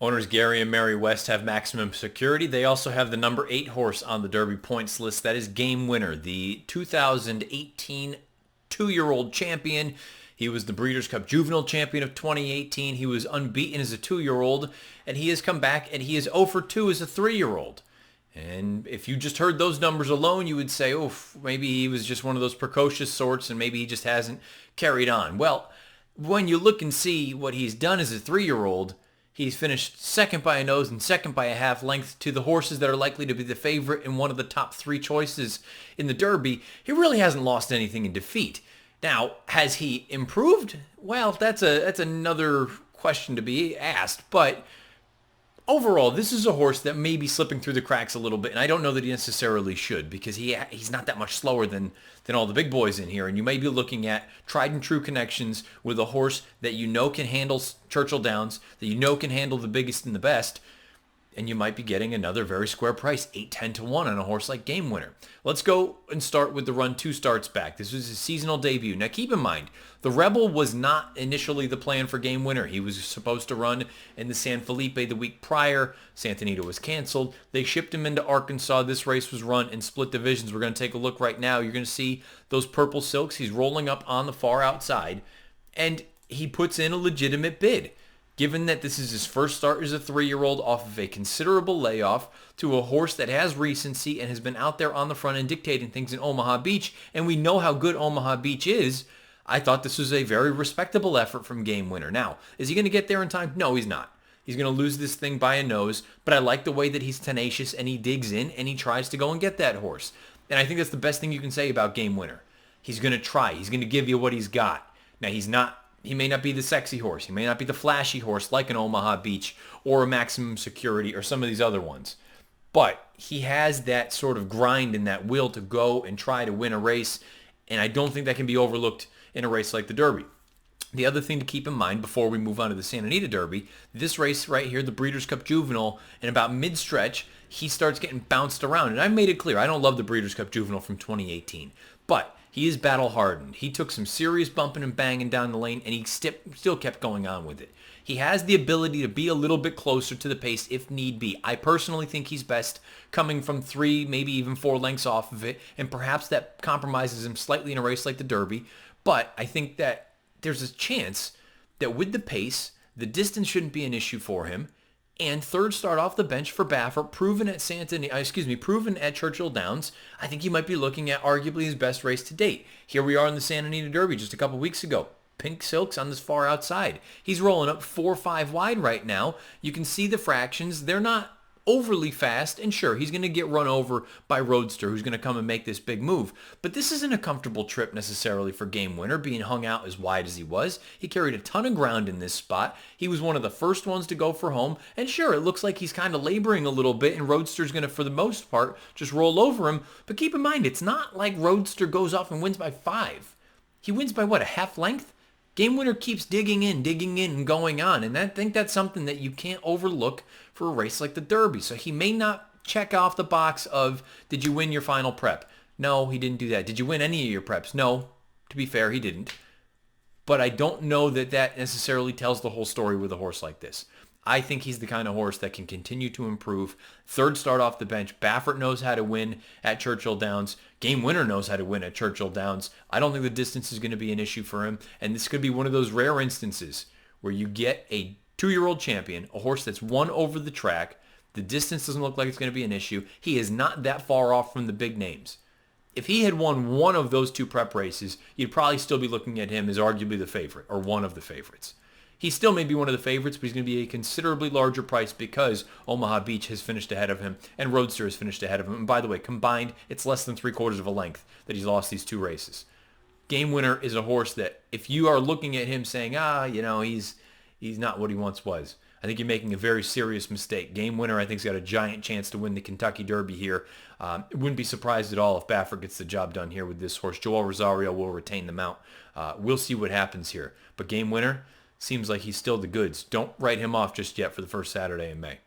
Owners Gary and Mary West have maximum security. They also have the number 8 horse on the Derby points list. That is Game Winner, the 2018 two-year-old champion. He was the Breeders' Cup Juvenile Champion of 2018. He was unbeaten as a two-year-old, and he has come back, and he is 0 for 2 as a three-year-old. And if you just heard those numbers alone, you would say, oh, maybe he was just one of those precocious sorts, and maybe he just hasn't carried on. Well, when you look and see what he's done as a three-year-old, he's finished second by a nose and second by a half length to the horses that are likely to be the favorite and one of the top 3 choices in the Derby. He really hasn't lost anything in defeat. Now, has he improved? Well, that's another question to be asked, but overall, this is a horse that may be slipping through the cracks a little bit, and I don't know that he necessarily should, because he's not that much slower than all the big boys in here, and you may be looking at tried and true connections with a horse that you know can handle Churchill Downs, that you know can handle the biggest and the best, and you might be getting another very square price, 8-10 to 1 on a horse like Game Winner. Let's go and start with the run 2 starts back. This was his seasonal debut. Now keep in mind, the Rebel was not initially the plan for Game Winner. He was supposed to run in the San Felipe the week prior. Santa Anita was canceled. They shipped him into Arkansas. This race was run in split divisions. We're going to take a look right now. You're going to see those purple silks. He's rolling up on the far outside, and he puts in a legitimate bid. Given that this is his first start as a three-year-old off of a considerable layoff to a horse that has recency and has been out there on the front end dictating things in Omaha Beach, and we know how good Omaha Beach is, I thought this was a very respectable effort from Game Winner. Now, is he going to get there in time? No, he's not. He's going to lose this thing by a nose, but I like the way that he's tenacious and he digs in and he tries to go and get that horse. And I think that's the best thing you can say about Game Winner. He's going to try. He's going to give you what he's got. Now, he may not be the sexy horse. He may not be the flashy horse like an Omaha Beach or a Maximum Security or some of these other ones. But he has that sort of grind and that will to go and try to win a race, and I don't think that can be overlooked in a race like the Derby. The other thing to keep in mind before we move on to the Santa Anita Derby, this race right here, the Breeders' Cup Juvenile, and about mid-stretch, he starts getting bounced around. And I made it clear, I don't love the Breeders' Cup Juvenile from 2018, but he is battle-hardened. He took some serious bumping and banging down the lane, and he still kept going on with it. He has the ability to be a little bit closer to the pace if need be. I personally think he's best coming from 3, maybe even 4 lengths off of it, and perhaps that compromises him slightly in a race like the Derby. But I think that there's a chance that with the pace, the distance shouldn't be an issue for him. And third start off the bench for Baffert, proven at Churchill Downs. I think you might be looking at arguably his best race to date. Here we are in the Santa Anita Derby just a couple weeks ago. Pink silks on this far outside. He's rolling up 4-5 wide right now. You can see the fractions. They're not overly fast, and sure, he's going to get run over by Roadster, who's going to come and make this big move. But this isn't a comfortable trip necessarily for Game Winner, being hung out as wide as he was. He carried a ton of ground in this spot. He was one of the first ones to go for home, and sure, it looks like he's kind of laboring a little bit, and Roadster's going to, for the most part, just roll over him. But keep in mind, it's not like Roadster goes off and wins by 5. He wins by, what, a half length? Game Winner keeps digging in, and going on, and I think that's something that you can't overlook for a race like the Derby. So he may not check off the box of, did you win your final prep? No, he didn't do that. Did you win any of your preps? No, to be fair, he didn't. But I don't know that that necessarily tells the whole story with a horse like this. I think he's the kind of horse that can continue to improve. Third start off the bench. Baffert knows how to win at Churchill Downs. Game Winner knows how to win at Churchill Downs. I don't think the distance is going to be an issue for him. And this could be one of those rare instances where you get a 2-year-old champion, a horse that's won over the track. The distance doesn't look like it's going to be an issue. He is not that far off from the big names. If he had won one of those 2 prep races, you'd probably still be looking at him as arguably the favorite or one of the favorites. He still may be one of the favorites, but he's going to be a considerably larger price because Omaha Beach has finished ahead of him and Roadster has finished ahead of him. And by the way, combined, it's less than 3/4 of a length that he's lost these 2 races. Game Winner is a horse that if you are looking at him saying, he's not what he once was, I think you're making a very serious mistake. Game Winner, I think, has got a giant chance to win the Kentucky Derby here. Wouldn't be surprised at all if Baffert gets the job done here with this horse. Joel Rosario will retain the mount. We'll see what happens here. But Game Winner seems like he's still the goods. Don't write him off just yet for the first Saturday in May.